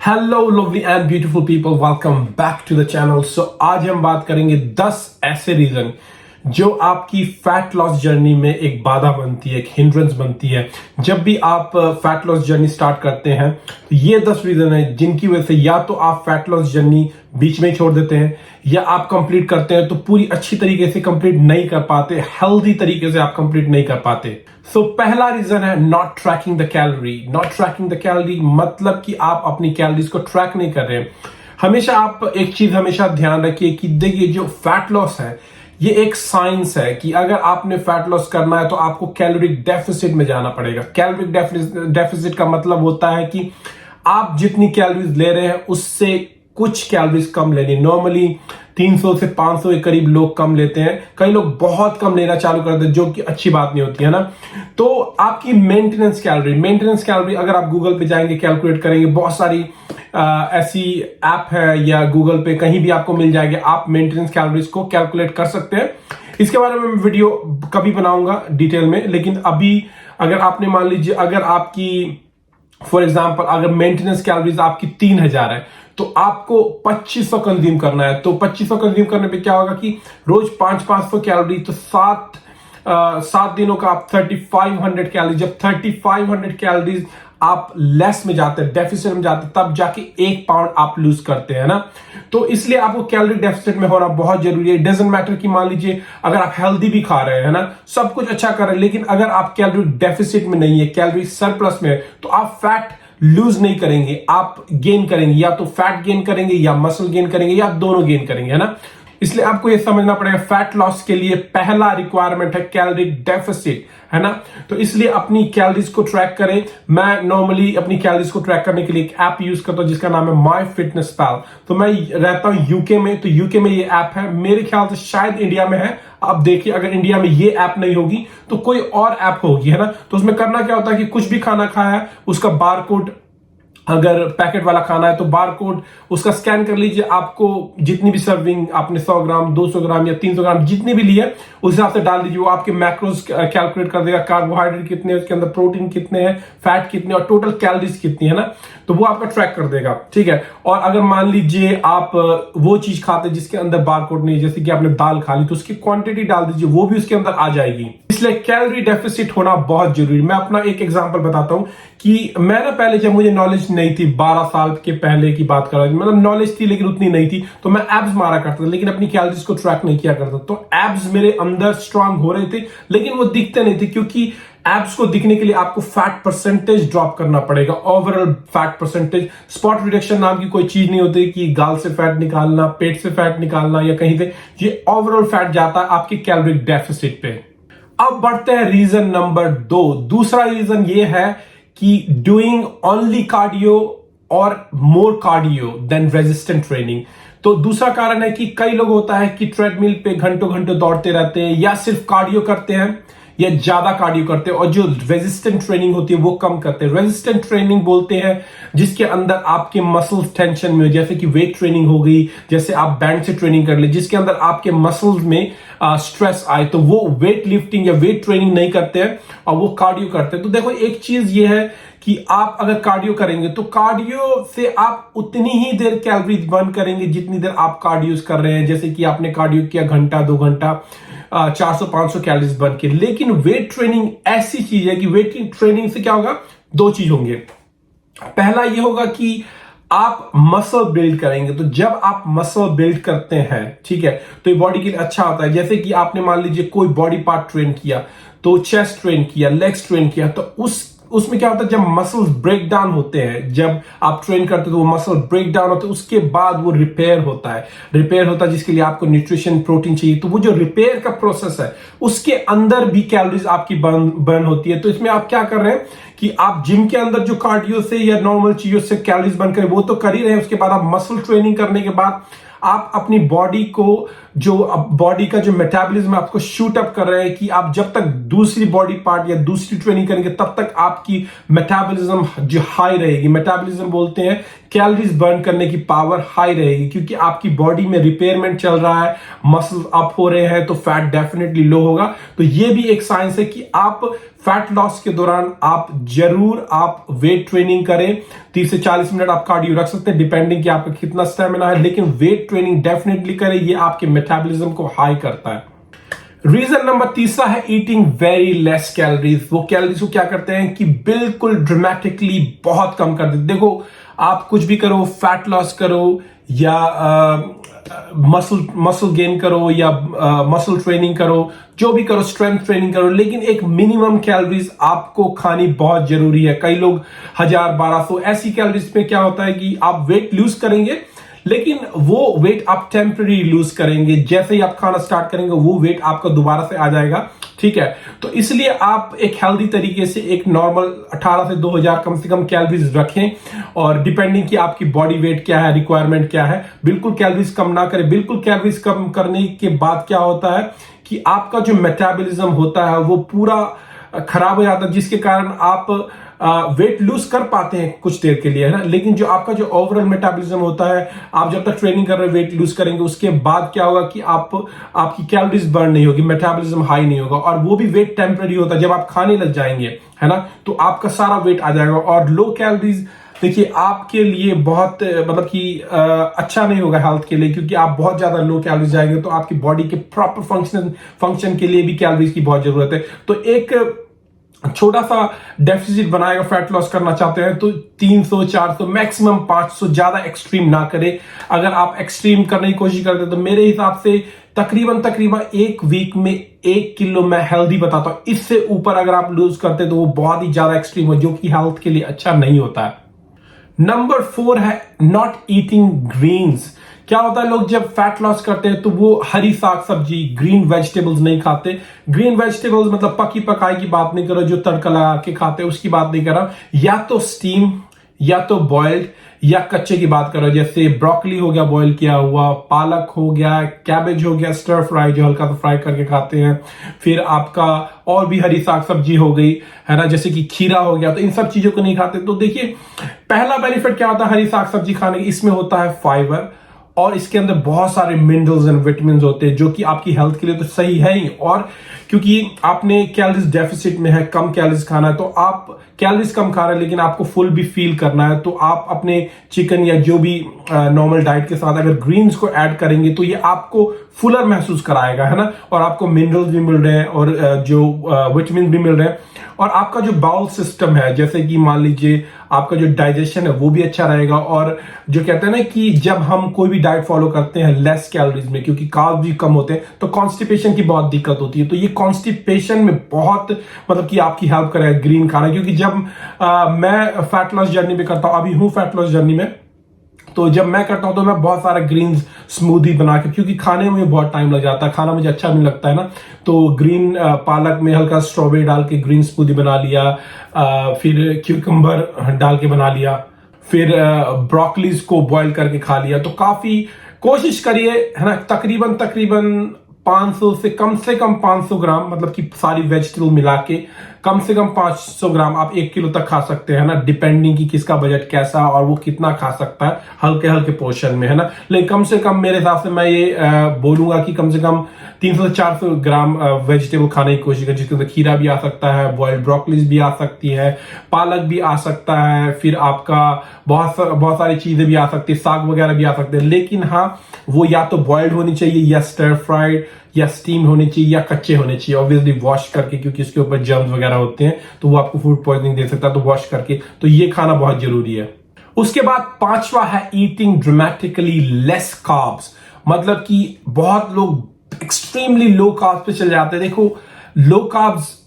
Hello lovely and beautiful people, welcome back to the channel. So आज हम बात करेंगे 10 ऐसे रीजन जो आपकी फैट लॉस जर्नी में एक बाधा बनती है, एक हिंड्रेंस बनती है। जब भी आप फैट लॉस जर्नी स्टार्ट करते हैं तो ये 10 रीजन है जिनकी वजह से या तो आप फैट लॉस जर्नी बीच में छोड़ देते हैं या आप कंप्लीट करते हैं तो पूरी अच्छी तरीके से कंप्लीट नहीं कर पाते, हेल्दी तरीके से आप कंप्लीट नहीं कर पाते। सो पहला रीजन है not tracking the calorie. Not tracking the calorie मतलब कि आप अपनी कैलोरीज को ट्रैक नहीं कर रहे। हमेशा आप एक चीज हमेशा ध्यान रखिए कि देखिए, जो फैट लॉस है ये एक साइंस है कि अगर आपने फैट लॉस करना है तो आपको कैलोरिक डेफिसिट में जाना पड़ेगा। कैलोरिक डेफिसिट का मतलब होता है कि आप जितनी कैलोरीज ले रहे हैं उससे कुछ कैलोरीज कम लेनी। नॉर्मली 300 से 500 के करीब लोग कम लेते हैं, कई लोग बहुत कम लेना चालू कर देते हैं, जो कि अच्छी बात नहीं होती है ना। तो आपकी मेंटेनेंस कैलोरी अगर आप गूगल पे जाएंगे कैलकुलेट करेंगे, बहुत सारी ऐसी ऐप है या गूगल पे कहीं भी आपको मिल जाएगी, आप मेंटेनेंस कैलोरीज को कैलकुलेट कर सकते हैं। इसके बारे में मैं वीडियो कभी बनाऊंगा डिटेल में, लेकिन अभी अगर आपने मान लीजिए अगर आपकी फॉर एग्जाम्पल अगर मेंटेनेंस कैलोरीज आपकी 3000 है तो आपको 2500 कंज्यूम करना है। तो 2500 कंज्यूम करने पे क्या होगा कि रोज 500 कैलोरी, तो सात दिनों का आप 3500 कैलोरी। जब 3500 कैलोरीज आप लेस में जाते हैं, डेफिसिट में जाते हैं, तब जाके 1 पाउंड आप लूज करते हैं ना। तो इसलिए आपको कैलोरी डेफिसिट में होना बहुत जरूरी है। डजंट मैटर कि मान लीजिए अगर आप हेल्दी भी खा रहे हैं ना, सब कुछ अच्छा कर रहे हैं, लेकिन अगर आप कैलोरी डेफिसिट में नहीं है, कैलोरी सरप्लस में है, तो आप फैट लूज नहीं करेंगे, आप गेन करेंगे। या तो फैट गेन करेंगे या मसल गेन करेंगे या दोनों गेन करेंगे, है ना। इसलिए आपको यह समझना पड़ेगा फैट लॉस के लिए पहला रिक्वायरमेंट है कैलोरी डेफिसिट, है ना। तो इसलिए अपनी कैलोरीज को ट्रैक करें। मैं नॉर्मली अपनी कैलोरीज को ट्रैक करने के लिए एक ऐप यूज करता हूं जिसका नाम है माई फिटनेस पैल। तो मैं रहता हूं यूके में, तो यूके में ये ऐप है, मेरे ख्याल से शायद इंडिया में है। आप देखिए, अगर इंडिया में ये ऐप नहीं होगी तो कोई और ऐप होगी, है ना। तो उसमें करना क्या होता है कि कुछ भी खाना खाया है उसका बार कोड, अगर पैकेट वाला खाना है तो बार कोड उसका स्कैन कर लीजिए। आपको जितनी भी सर्विंग आपने 100 ग्राम 200 ग्राम या 300 ग्राम जितनी भी ली है उस हिसाब से डाल दीजिए। वो आपके मैक्रोज कैलकुलेट कर देगा, कार्बोहाइड्रेट कितने हैं उसके अंदर, प्रोटीन कितने हैं, फैट कितने और टोटल कैलोरीज कितनी है ना, तो वो आपका ट्रैक कर देगा, ठीक है। और अगर मान लीजिए आप वो चीज खाते हैं जिसके अंदर बार कोड नहीं है, जैसे कि आपने दाल खा ली, तो उसकी क्वांटिटी डाल दीजिए, वो भी उसके अंदर आ जाएगी। इसलिए कैलोरी डेफिसिट होना बहुत जरूरी। मैं अपना एक एग्जांपल बताता हूं कि मैं ना पहले जब मुझे नॉलेज नहीं थी, 12 साल के पहले की बात कर रहा हूं, मतलब नॉलेज थी लेकिन उतनी नहीं थी, तो मैं एब्स मारा करता था लेकिन अपनी कैलोरीज को ट्रैक नहीं किया करता। तो एब्स मेरे अंदर स्ट्रांग हो रहे थे लेकिन वो दिखते नहीं थे, क्योंकि एब्स को दिखने के लिए आपको फैट परसेंटेज ड्रॉप करना पड़ेगा, overall fat percentage. Spot reduction नाम की कोई चीज नहीं होती कि गाल से फैट निकालना, पेट से फैट निकालना या कहीं से, ये ओवरऑल फैट जाता है आपके कैलोरिक डेफिसिट पे। अब बढ़ते हैं रीजन नंबर 2। दूसरा रीजन ये है कि डूइंग ओनली कार्डियो और मोर कार्डियो देन रेजिस्टेंट ट्रेनिंग। तो दूसरा कारण है कि कई लोग होता है कि ट्रेडमिल पे घंटों घंटों दौड़ते रहते हैं या सिर्फ कार्डियो करते हैं या ज्यादा कार्डियो करते हैं और जो रेजिस्टेंट ट्रेनिंग होती है वो कम करते हैं। रेजिस्टेंट ट्रेनिंग बोलते हैं जिसके अंदर आपके मसल्स टेंशन में, जैसे कि वेट ट्रेनिंग हो गई, जैसे आप बैंड से ट्रेनिंग कर ले, जिसके अंदर आपके मसल्स में स्ट्रेस आए, तो वो वेट लिफ्टिंग या वेट ट्रेनिंग नहीं करते हैं और वो कार्डियो करते हैं। तो देखो, एक चीज ये है कि आप अगर कार्डियो करेंगे तो कार्डियो से आप उतनी ही देर कैलोरीज बर्न करेंगे जितनी देर आप कार्डियो कर रहे हैं। जैसे कि आपने कार्डियो किया घंटा 2 घंटा, 400-500 कैलोरीज बर्न किए। लेकिन वेट ट्रेनिंग ऐसी चीज है कि वेट ट्रेनिंग से क्या होगा, 2 चीज होंगे। पहला ये होगा कि आप मसल बिल्ड करेंगे। तो जब आप मसल बिल्ड करते हैं, ठीक है, तो ये बॉडी के लिए अच्छा होता है। जैसे कि आपने मान लीजिए कोई बॉडी पार्ट ट्रेन किया, तो चेस्ट ट्रेन किया, लेग्स ट्रेन किया, तो उसमें क्या होता है, जब मसल्स ब्रेक डाउन होते हैं, जब आप ट्रेन करते हो तो वो मसल ब्रेक डाउन होते हैं, उसके बाद वो रिपेयर होता है जिसके लिए आपको न्यूट्रिशन प्रोटीन चाहिए। तो वो जो रिपेयर का प्रोसेस है उसके अंदर भी कैलोरीज आपकी बर्न होती है। तो इसमें आप क्या कर रहे हैं कि आप जिम के अंदर जो कार्डियो से या नॉर्मल चीजों से कैलोरीज बर्न करें वो तो कर ही रहे हैं, उसके बाद आप मसल ट्रेनिंग करने के बाद आप अपनी बॉडी को, जो बॉडी का जो मेटाबॉलिज्म आपको शूट अप कर रहे हैं कि आप जब तक दूसरी बॉडी पार्ट या दूसरी ट्रेनिंग करेंगे तब तक आपकी मेटाबॉलिज्म जो हाई रहेगी। मेटाबॉलिज्म बोलते हैं कैलोरीज बर्न करने की पावर हाई रहेगी, क्योंकि आपकी बॉडी में रिपेयरमेंट चल रहा है, मसल अप हो रहे हैं, तो फैट डेफिनेटली लो होगा। तो ये भी एक साइंस है कि आप फैट लॉस के दौरान आप वेट ट्रेनिंग करें। 30 से 40 मिनट आप कार्डियो रख सकते हैं, डिपेंडिंग कि आपका कितना स्टेमिना है, लेकिन वेट ट्रेनिंग डेफिनेटली करें, ये आपके मेटाबॉलिज्म को हाई करता है। रीजन नंबर तीसरा है ईटिंग वेरी लेस कैलोरीज। वो कैलोरीज को क्या करते हैं कि बिल्कुल ड्रामेटिकली बहुत कम कर देते। देखो, आप कुछ भी करो, फैट लॉस करो या मसल गेन करो या मसल ट्रेनिंग करो, जो भी करो, स्ट्रेंथ ट्रेनिंग करो, लेकिन एक मिनिमम कैलोरीज आपको खानी बहुत जरूरी है। कई लोग 1000-1200 ऐसी कैलोरीज में क्या होता है कि आप वेट लूज करेंगे, लेकिन वो वेट आप टेम्पररी लूज करेंगे। जैसे ही आप खाना स्टार्ट करेंगे वो वेट आपका दोबारा से आ जाएगा, ठीक है। तो इसलिए आप एक हेल्दी तरीके से एक नॉर्मल 18 से 2000 कम से कम कैलोरीज रखें, और डिपेंडिंग कि आपकी बॉडी वेट क्या है, रिक्वायरमेंट क्या है, बिल्कुल कैलोरीज कम ना करें। बिल्कुल कैलोरीज कम करने के बाद क्या होता है कि आपका जो मेटाबॉलिज्म होता है वो पूरा खराब हो जाता है, जिसके कारण आप वेट लूज कर पाते हैं कुछ देर के लिए, है ना, लेकिन जो आपका जो ओवरऑल मेटाबॉलिज्म होता है, आप जब तक ट्रेनिंग कर रहे हैं वेट लूज करेंगे, उसके बाद क्या होगा कि आपकी कैलोरीज बर्न नहीं होगी, मेटाबॉलिज्म हाई नहीं होगा, और वो भी वेट टेम्पररी होता है। जब आप खाने लग जाएंगे, है ना, तो आपका सारा वेट आ जाएगा। और लो कैलोरीज देखिए आपके लिए बहुत मतलब कि अच्छा नहीं होगा हेल्थ के लिए, क्योंकि आप बहुत ज्यादा लो कैलोरीज जाएंगे तो आपकी बॉडी के प्रॉपर फंक्शन के लिए भी कैलोरीज की बहुत जरूरत है। तो एक छोटा सा डेफिसिट बनाएगा, फैट लॉस करना चाहते हैं तो 300-400 मैक्सिमम 500, ज्यादा एक्सट्रीम ना करें। अगर आप एक्सट्रीम करने की कोशिश करते हैं तो मेरे हिसाब से तकरीबन एक वीक में 1 किलो मैं हेल्दी बताता हूं। इससे ऊपर अगर आप लूज करते हैं तो वो बहुत ही ज्यादा एक्सट्रीम हो, जो कि हेल्थ के लिए अच्छा नहीं होता है। नंबर 4 है नॉट ईटिंग ग्रीन्स। क्या होता है, लोग जब फैट लॉस करते हैं तो वो हरी साग सब्जी, ग्रीन वेजिटेबल्स नहीं खाते। ग्रीन वेजिटेबल्स मतलब पकी पकाई की बात नहीं कर रहा, जो तड़का लगा के खाते हैं उसकी बात नहीं कर रहा, या तो स्टीम या तो बॉइल्ड या कच्चे की बात कर रहा हूं। जैसे ब्रोकली हो गया बॉईल किया हुआ, पालक हो गया, कैबेज हो गया स्टर फ्राई, जो हल्का सा फ्राई करके खाते हैं, फिर आपका और भी हरी साग सब्जी हो गई, है ना, जैसे कि खीरा हो गया, तो इन सब चीजों को नहीं खाते। तो देखिए, पहला बेनिफिट क्या होता है हरी साग सब्जी खाने की, इसमें होता है फाइबर, और इसके अंदर बहुत सारे मिनरल्स एंड विटामिन होते हैं, जो कि आपकी हेल्थ के लिए तो सही है ही। और क्योंकि आपने कैलोरीज डेफिसिट में है, कम कैलोरीज खाना है, तो आप कैलोरीज कम खा रहे हैं लेकिन आपको फुल भी फील करना है, तो आप अपने चिकन या जो भी नॉर्मल डाइट के साथ अगर ग्रीन्स को ऐड करेंगे तो ये आपको फुलर महसूस कराएगा, है ना, और आपको मिनरल्स भी मिल रहे हैं और जो विटामिन भी मिल रहे हैं, और आपका जो बाउल सिस्टम है, जैसे कि मान लीजिए आपका जो डाइजेशन है वो भी अच्छा रहेगा। और जो कहते हैं ना कि जब हम कोई भी डाइट फॉलो करते हैं लेस कैलोरीज में, क्योंकि कार्ब्स भी कम होते हैं, तो कॉन्स्टिपेशन की बहुत दिक्कत होती है। तो ये कॉन्स्टिपेशन में बहुत मतलब कि आपकी हेल्प करेगा ग्रीन खाना। क्योंकि जब मैं फैट लॉस जर्नी में करता हूं, अभी हूं फैट लॉस जर्नी में, तो जब मैं करता हूं तो मैं बहुत सारा ग्रीन स्मूदी बना के, क्योंकि खाने में बहुत टाइम लग जाता है, खाना मुझे अच्छा नहीं लगता है ना, तो ग्रीन पालक में हल्का स्ट्रॉबेरी डाल के ग्रीन स्मूदी बना लिया, फिर क्यूकम्बर डाल के बना लिया, फिर ब्रोकलीज को बॉईल करके खा लिया। तो काफी कोशिश करिए, है ना, तकरीबन 500 से कम 500 ग्राम, मतलब कि सारी वेजिटेबल मिला के कम से कम 500 ग्राम आप 1 किलो तक खा सकते हैं ना, डिपेंडिंग कि किसका बजट कैसा और वो कितना खा सकता है, हल्के हल्के पोर्शन में, है ना। लेकिन कम से कम मेरे हिसाब से मैं ये बोलूंगा कि कम से कम 300 से 400 ग्राम वेजिटेबल खाने की कोशिश करें, जिसके अंदर खीरा भी आ सकता है, बॉइल्ड ब्रोकलीज भी आ सकती है, पालक भी आ सकता है, फिर आपका बहुत सारी चीजें भी आ सकती है, साग वगैरह भी आ सकते हैं। लेकिन हाँ, वो या तो बॉइल्ड होनी चाहिए या स्टर फ्राइड या स्टीम होनी चाहिए या कच्चे होने चाहिए, ऑब्वियसली वॉश करके, क्योंकि इसके ऊपर जर्म्स वगैरह होते हैं तो वो आपको फूड पॉइजनिंग दे सकता है, तो वॉश करके। तो ये खाना बहुत जरूरी है। उसके बाद 5वां है ईटिंग ड्रामेटिकली लेस कार्ब्स। मतलब कि बहुत लोग एक्सट्रीमली लो कार्ब्स पे चले जाते हैं। देखो, लो कार्ब्स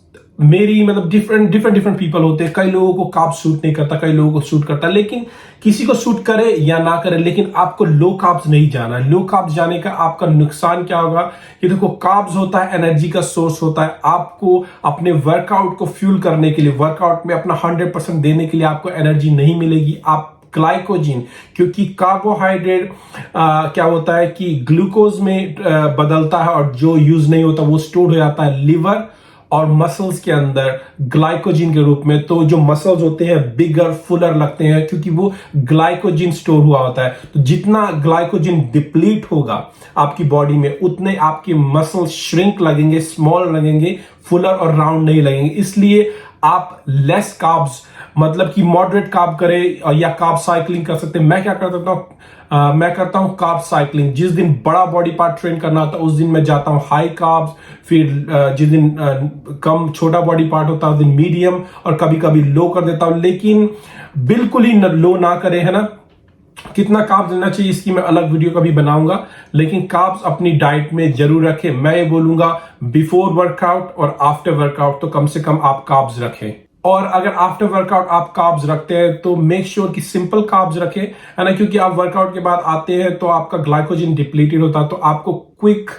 मेरी मतलब डिफरेंट पीपल होते हैं। कई लोगों को कार्ब्स सूट नहीं करता, कई लोगों को सूट करता, लेकिन किसी को सूट करे या ना करे, लेकिन आपको लो कार्ब्स नहीं जाना है। लो कार्ब्स जाने का आपका नुकसान क्या होगा कि देखो, कार्ब्स होता है एनर्जी का सोर्स होता है। आपको अपने वर्कआउट को फ्यूल करने के लिए, वर्कआउट में अपना 100% देने के लिए आपको एनर्जी नहीं मिलेगी। आप ग्लाइकोजिन, क्योंकि कार्बोहाइड्रेट क्या होता है कि ग्लूकोज में बदलता है और जो यूज नहीं होता वो स्टोर हो जाता है लिवर और मसल्स के अंदर ग्लाइकोजिन के रूप में। तो जो मसल्स होते हैं बिगर फुलर लगते हैं क्योंकि वो ग्लाइकोजिन स्टोर हुआ होता है। तो जितना ग्लाइकोजिन डिप्लीट होगा आपकी बॉडी में उतने आपके मसल्स श्रिंक लगेंगे, स्मॉल लगेंगे, फुलर और राउंड नहीं लगेंगे। इसलिए आप लेस कार्ब्स मतलब कि मॉडरेट कार्ब करें या कार्ब साइक्लिंग कर सकते हैं। मैं क्या करता हूं, मैं करता हूं कार्ब साइक्लिंग। जिस दिन बड़ा बॉडी पार्ट ट्रेन करना होता है उस दिन मैं जाता हूं हाई कार्ब्स, फिर जिस दिन कम छोटा बॉडी पार्ट होता है उस दिन मीडियम, और कभी कभी लो कर देता हूं। लेकिन बिल्कुल ही लो ना करें, है ना। कितना कार्ब्स लेना चाहिए इसकी मैं अलग वीडियो कभी बनाऊंगा, लेकिन कार्ब्स अपनी डाइट में जरूर रखें। मैं ये बोलूंगा बिफोर वर्कआउट और आफ्टर वर्कआउट तो कम से कम आप कार्ब्स रखें। और अगर आफ्टर वर्कआउट आप कार्ब्स रखते हैं तो मेक श्योर कि सिंपल कार्ब्स रखें, है ना, क्योंकि आप वर्कआउट के बाद आते हैं तो आपका ग्लाइकोजन डिप्लीटेड होता है, तो आपको क्विक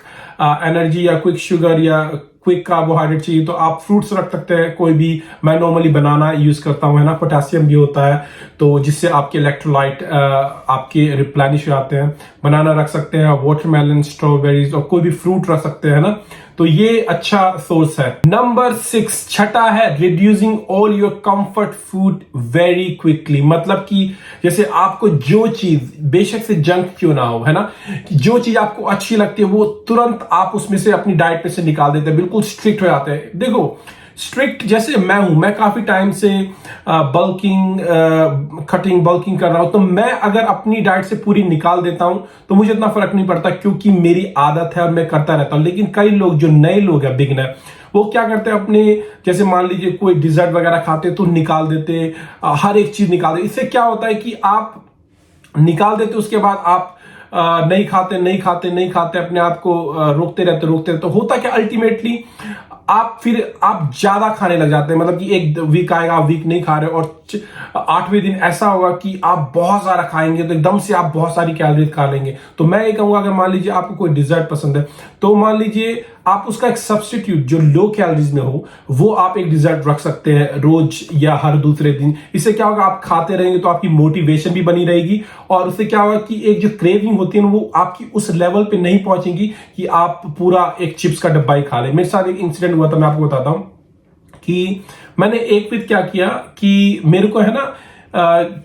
एनर्जी या क्विक शुगर या क्विक कार्बोहाइड्रेट चाहिए तो आप फ्रूट्स रख सकते हैं कोई भी। मैं नॉर्मली बनाना यूज करता हूं, है ना, पोटेशियम भी होता है तो जिससे आपके इलेक्ट्रोलाइट आपके रिप्लेनिश हो जाते हैं। बनाना रख सकते हैं, वाटरमेलन, स्ट्रॉबेरीज और कोई भी फ्रूट रख सकते हैं ना, तो ये अच्छा सोर्स है। नंबर 6 छठा है reducing all your comfort food very quickly. मतलब कि जैसे आपको जो चीज बेशक से जंक क्यों ना हो, है ना, कि जो चीज आपको अच्छी लगती है वो तुरंत आप उसमें से अपनी डाइट में से निकाल देते हैं, बिल्कुल स्ट्रिक्ट हो जाते हैं। देखो स्ट्रिक्ट जैसे मैं हूं, मैं काफी टाइम से बल्किंग कटिंग बल्किंग कर रहा हूं, तो मैं अगर अपनी डाइट से पूरी निकाल देता हूं तो मुझे इतना फर्क नहीं पड़ता क्योंकि मेरी आदत है और मैं करता रहता हूं। लेकिन कई लोग जो नए लोग हैं बिगिनर, वो क्या करते हैं अपने, जैसे मान लीजिए कोई डिजर्ट वगैरह खाते तो निकाल देते, हर एक चीज निकाल देते। इससे क्या होता है कि आप निकाल देते उसके बाद आप नहीं खाते नहीं खाते नहीं खाते, अपने आप को रोकते रहते। तो होता क्या अल्टीमेटली आप ज्यादा खाने लग जाते हैं। मतलब कि एक वीक आएगा आप वीक नहीं खा रहे और 8वें दिन ऐसा होगा कि आप बहुत सारा खाएंगे तो एकदम से आप बहुत सारी कैलोरी खा लेंगे। तो मैं ये कहूंगा अगर मान लीजिए आपको कोई डिजर्ट पसंद है तो मान लीजिए आप उसका एक सब्स्टिट्यूट जो लो कैलोरीज में हो वो आप एक डिजर्ट रख सकते हैं रोज या हर दूसरे दिन। इससे क्या होगा आप खाते रहेंगे तो आपकी मोटिवेशन भी बनी रहेगी और उससे क्या होगा कि एक जो क्रेविंग होती है वो आपकी उस लेवल पे नहीं पहुंचेगी कि आप पूरा एक चिप्स का डब्बा ही खा ले। मेरे साथ एक इंसिडेंट हुआ था, मैं आपको बताता हूं कि मैंने एक फिर क्या किया कि मेरे को है ना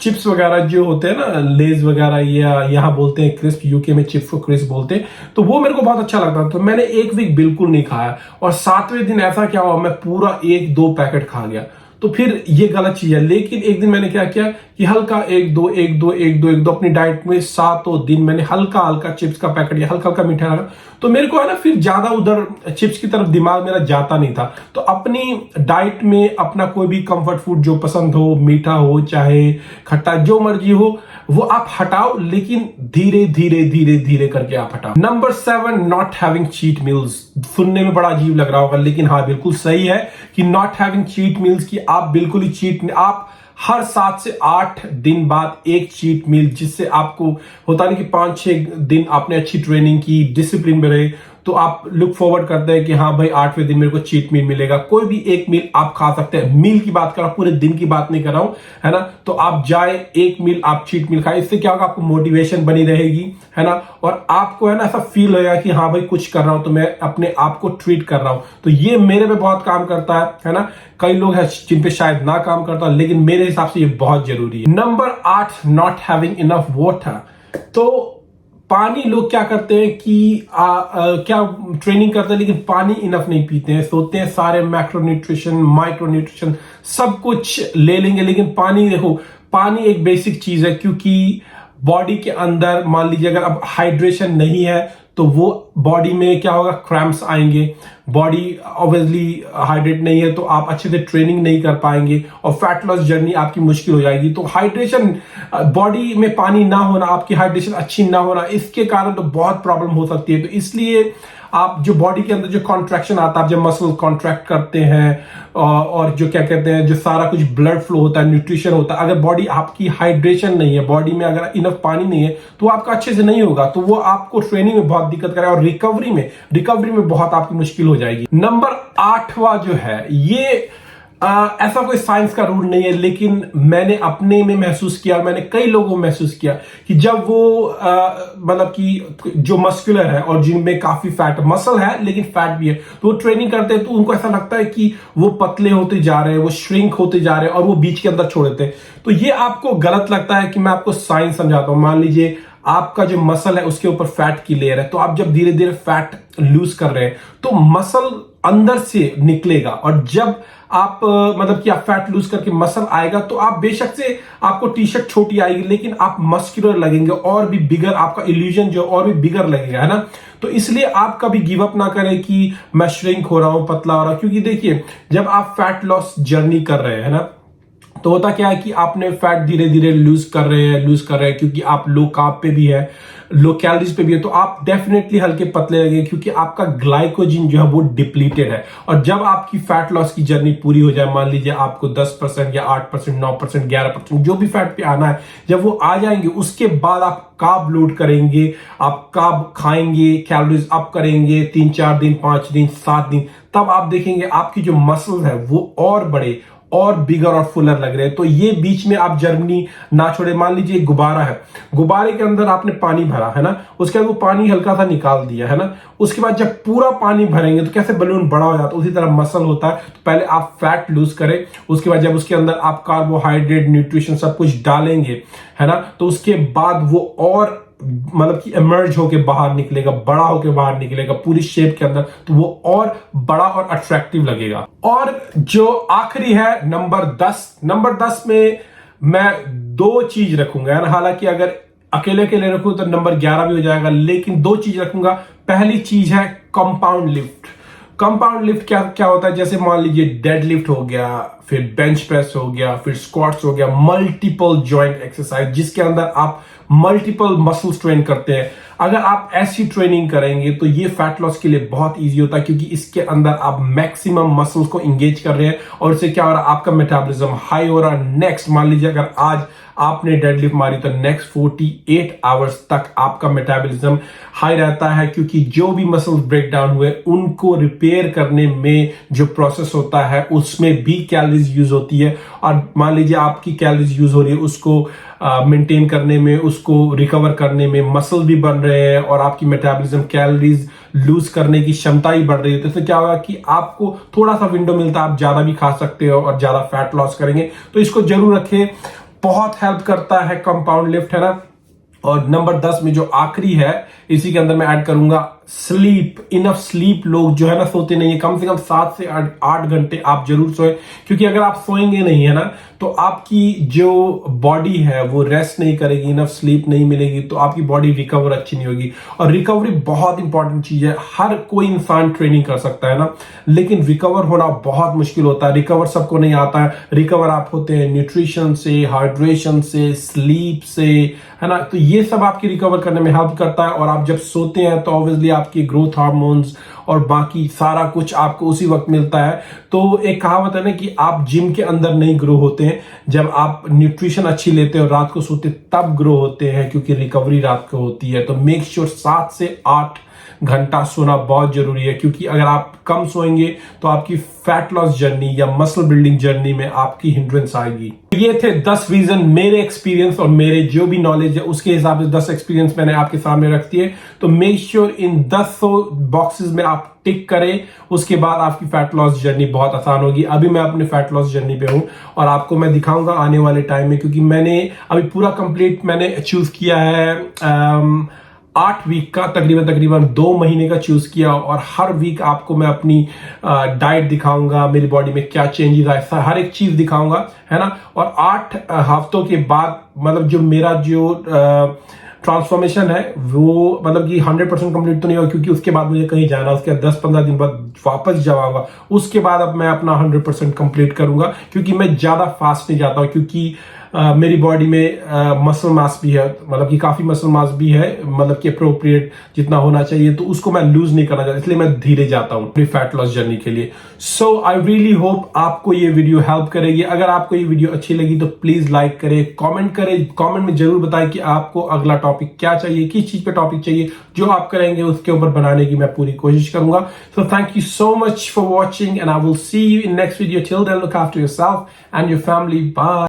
चिप्स वगैरह जो होते हैं ना, लेज वगैरह या यहाँ बोलते हैं क्रिस्प, यूके में चिप्स को क्रिस्प बोलते हैं, तो वो मेरे को बहुत अच्छा लगता था। तो मैंने एक वीक बिल्कुल नहीं खाया और 7वें दिन ऐसा क्या हुआ मैं पूरा 1-2 पैकेट खा गया। तो फिर ये गलत चीज है। लेकिन एक दिन मैंने क्या किया कि हल्का 1-2 अपनी डाइट में 7 दिन मैंने हल्का हल्का चिप्स का पैकेट या हल्का हल्का मीठा रहा। तो मेरे को है ना फिर ज्यादा उधर चिप्स की तरफ दिमाग मेरा जाता नहीं था। तो अपनी डाइट में अपना कोई भी कंफर्ट फूड जो पसंद हो, मीठा हो चाहे खट्टा, जो मर्जी हो वो आप हटाओ, लेकिन धीरे धीरे धीरे धीरे करके आप हटाओ। Number 7 not having cheat meals. सुनने में बड़ा अजीब लग रहा होगा लेकिन हाँ बिल्कुल सही है कि नॉट हैविंग चीट मील्स की आप बिल्कुल ही चीट, आप हर 7 से 8 दिन बाद एक चीट मील, जिससे आपको होता नहीं कि 5-6 दिन आपने अच्छी ट्रेनिंग की, डिसिप्लिन में रहे, तो आप लुक फॉरवर्ड करते हैं कि हाँ भाई 8वें दिन मेरे को चीट मील मिलेगा। कोई भी एक मील आप खा सकते हैं। मील की बात कर रहा हूं, पूरे दिन की बात नहीं कर रहा हूं, है ना। तो आप जाए एक मील आप चीट मील खाए, इससे क्या होगा आपको मोटिवेशन बनी रहेगी, है ना, और आपको है ना ऐसा फील होगा कि हाँ भाई कुछ कर रहा हूं तो मैं अपने आप को ट्रीट कर रहा हूं। तो ये मेरे पे बहुत काम करता है ना। कई लोग हैं जिन पे शायद ना काम करता, लेकिन मेरे हिसाब से ये बहुत जरूरी है। Number 8 not having enough water. तो पानी लोग क्या करते हैं कि क्या ट्रेनिंग करते हैं लेकिन पानी इनफ नहीं पीते हैं, सोचते हैं सारे मैक्रोन्यूट्रिशन माइक्रोन्यूट्रिशन सब कुछ ले लेंगे, लेकिन पानी देखो, पानी एक बेसिक चीज है क्योंकि बॉडी के अंदर मान लीजिए अगर अब हाइड्रेशन नहीं है तो वो बॉडी में क्या होगा, क्रैम्प्स आएंगे। बॉडी ऑब्वियसली हाइड्रेट नहीं है तो आप अच्छे से ट्रेनिंग नहीं कर पाएंगे और फैट लॉस जर्नी आपकी मुश्किल हो जाएगी। तो हाइड्रेशन, बॉडी में पानी ना होना, आपकी हाइड्रेशन अच्छी ना होना, इसके कारण तो बहुत प्रॉब्लम हो सकती है। तो इसलिए आप जो बॉडी के अंदर जो कॉन्ट्रैक्शन आता है, आप जब मसल कॉन्ट्रैक्ट करते हैं और जो क्या कहते हैं जो सारा कुछ ब्लड फ्लो होता है, न्यूट्रिशन होता है, अगर बॉडी आपकी हाइड्रेशन नहीं है, बॉडी में अगर इनफ पानी नहीं है तो आपका अच्छे से नहीं होगा, तो वो आपको ट्रेनिंग में बहुत दिक्कत करेगा और रिकवरी में बहुत आपकी मुश्किल हो जाएगी। नंबर 8वां जो है ये ऐसा कोई साइंस का रूल नहीं है, लेकिन मैंने अपने में महसूस किया, मैंने कई लोगों में महसूस किया कि जब वो मतलब कि जो मस्कुलर है और जिनमें काफी फैट मसल है लेकिन फैट भी है, तो वो ट्रेनिंग करते हैं तो उनको ऐसा लगता है कि वो पतले होते जा रहे हैं, वो श्रिंक होते जा रहे हैं और वो बीच के अंदर छोड़ देते हैं। तो ये आपको गलत लगता है कि मैं आपको साइंस समझाता हूं। मान लीजिए आपका जो मसल है उसके ऊपर फैट की लेयर है, तो आप जब धीरे धीरे फैट लूज कर रहे हैं तो मसल अंदर से निकलेगा, और जब आप मतलब कि आप फैट लूज करके मसल आएगा तो आप बेशक से आपको टी शर्ट छोटी आएगी लेकिन आप मस्कुलर लगेंगे और भी बिगर, आपका इल्यूजन जो और भी बिगर लगेगा, है ना। तो इसलिए आप कभी गिव अप ना करें कि मैं श्रिंक हो रहा हूं, पतला हो रहा हूं, क्योंकि देखिए जब आप फैट लॉस जर्नी कर रहे हैं ना, तो होता क्या है कि आपने फैट धीरे धीरे लूज कर रहे हैं क्योंकि आप लो कार्ब पे भी है, लो कैलोरीज पे भी है, तो आप डेफिनेटली हल्के पतले लगेंगे क्योंकि आपका ग्लाइकोजन जो है वो डिप्लीटेड है। और जब आपकी फैट लॉस की जर्नी पूरी हो जाए, मान लीजिए आपको 10% या 8%, 9%, 11% जो भी फैट पे आना है, जब वो आ जाएंगे उसके बाद आप कार्ब लोड करेंगे, आप कार्ब खाएंगे, कैलोरीज अप करेंगे 3-4 दिन, 5 दिन, 7 दिन, तब आप देखेंगे आपकी जो मसल्स है वो और बड़े और बिगर और फुलर लग रहे हैं। तो ये बीच में आप जर्नी ना छोड़े। मान लीजिए गुब्बारा है, गुब्बारे के अंदर आपने पानी भरा है ना, उसके बाद वो पानी हल्का सा निकाल दिया है ना, उसके बाद जब पूरा पानी भरेंगे तो कैसे बलून बड़ा हो जाता है, उसी तरह मसल होता है। तो पहले आप फैट लूज करें, उसके बाद जब उसके अंदर आप कार्बोहाइड्रेट, न्यूट्रिशन सब कुछ डालेंगे, है ना, तो उसके बाद वो और मतलब कि इमर्ज होके बाहर निकलेगा, बड़ा होके बाहर निकलेगा पूरी शेप के अंदर, तो वो और बड़ा और अट्रैक्टिव लगेगा। और जो आखिरी है नंबर 10 में मैं 2 चीज रखूंगा, है ना। हालांकि अगर अकेले अकेले रखूं तो नंबर 11 भी हो जाएगा, लेकिन 2 चीज रखूंगा। पहली चीज है कंपाउंड लिफ्ट। कंपाउंड लिफ्ट क्या क्या होता है, जैसे मान लीजिए डेड लिफ्ट हो गया, फिर बेंच प्रेस हो गया, फिर स्क्वाट्स हो गया, मल्टीपल जॉइंट एक्सरसाइज जिसके अंदर आप मल्टीपल मसल्स ट्रेन करते हैं। अगर आप ऐसी ट्रेनिंग करेंगे तो ये फैट लॉस के लिए बहुत इजी होता है, क्योंकि इसके अंदर आप मैक्सिमम मसल्स को इंगेज कर रहे हैं और इससे क्या हो रहा है, आपका मेटाबॉलिज्म हाई हो रहा है। नेक्स्ट मान लीजिए अगर आज आपने डेडलिफ्ट मारी तो नेक्स्ट 48 आवर्स तक आपका मेटाबॉलिज्म हाई रहता है, क्योंकि जो भी मसल्स ब्रेक डाउन हुए उनको रिपेयर करने में जो प्रोसेस होता है उसमें भी कैलोरीज यूज होती है। और मान लीजिए आपकी कैलोरीज यूज हो रही है, उसको मेंटेन करने में, उसको रिकवर करने में मसल भी बन रहे हैं और आपकी मेटाबॉलिज्म कैलोरीज लूज करने की क्षमता ही बढ़ रही है। तो इससे क्या होगा कि आपको थोड़ा सा विंडो मिलता है, आप ज्यादा भी खा सकते हो और ज्यादा फैट लॉस करेंगे। तो इसको जरूर रखें, बहुत हेल्प करता है कंपाउंड लिफ्ट, है ना। और नंबर 10 में जो आखिरी है, इसी के अंदर मैं ऐड करूंगा स्लीप। Enough sleep. लोग जो है ना सोते नहीं है, कम से कम 7 से 8 घंटे आप जरूर सोए, क्योंकि अगर आप सोएंगे नहीं, है ना, तो आपकी जो बॉडी है वो रेस्ट नहीं करेगी, इनफ स्लीप नहीं मिलेगी, तो आपकी बॉडी रिकवर अच्छी नहीं होगी। और रिकवरी बहुत इंपॉर्टेंट चीज है, हर कोई इंसान ट्रेनिंग कर सकता है ना, लेकिन रिकवर होना बहुत मुश्किल होता है। रिकवर सबको नहीं आता है। रिकवर आप होते हैं न्यूट्रिशन से, हाइड्रेशन से, स्लीप से, है ना। तो ये सब आपकी रिकवर करने में हेल्प करता है। और आप जब सोते हैं तो ऑब्वियसली आपकी ग्रोथ हार्मोन्स और बाकी सारा कुछ आपको उसी वक्त मिलता है। तो एक कहावत है ना कि आप जिम के अंदर नहीं ग्रो होते हैं, जब आप न्यूट्रिशन अच्छी लेते हैं और रात को सोते तब ग्रो होते हैं, क्योंकि रिकवरी रात को होती है। तो मेक श्योर 7 से 8 घंटा सोना बहुत जरूरी है, क्योंकि अगर आप कम सोएंगे तो आपकी फैट लॉस जर्नी या मसल बिल्डिंग जर्नी में आपकी हिंड्रेंस आएगी। ये थे 10 रीजन, मेरे एक्सपीरियंस और मेरे जो भी नॉलेज है उसके हिसाब से 10 एक्सपीरियंस मैंने आपके सामने रख दिए। तो मेक श्योर इन 10 बॉक्सेस में आप टिक करें, उसके बाद आपकी फैट लॉस जर्नी बहुत आसान होगी। अभी मैं अपने फैट लॉस जर्नी पे हूं और आपको मैं दिखाऊंगा आने वाले टाइम में, क्योंकि मैंने अभी पूरा कंप्लीट मैंने चूज किया है 8 वीक का, तकरीबन 2 महीने का चूज किया। और हर वीक आपको मैं अपनी डाइट दिखाऊंगा, मेरी बॉडी में क्या चेंजेस आए, हर एक चीज दिखाऊंगा, है ना। और 8 हफ्तों के बाद मतलब जो मेरा जो ट्रांसफॉर्मेशन है वो मतलब कि 100% कंप्लीट तो नहीं होगा, क्योंकि उसके बाद मुझे कहीं जाना, उसके 10-15 दिन बाद वापस जाऊंगा, उसके बाद अब मैं अपना 100% कंप्लीट करूंगा, क्योंकि मैं ज्यादा फास्ट नहीं जाता हूं, क्योंकि मेरी बॉडी में मसल मास भी है, मतलब कि काफी मसल मास भी है, मतलब कि अप्रोप्रिएट जितना होना चाहिए, तो उसको मैं लूज नहीं करना चाहता, इसलिए मैं धीरे जाता हूँ अपनी फैट लॉस जर्नी के लिए। सो आई रियली होप आपको ये वीडियो हेल्प करेगी। अगर आपको ये वीडियो अच्छी लगी तो प्लीज लाइक करें, कमेंट करें, कमेंट में जरूर बताएं कि आपको अगला टॉपिक क्या चाहिए, किस चीज पे टॉपिक चाहिए। जो आप करेंगे उसके ऊपर बनाने की मैं पूरी कोशिश करूंगा। So thank you so much for watching and I will see you in next video. Till then look after yourself and your family. Bye.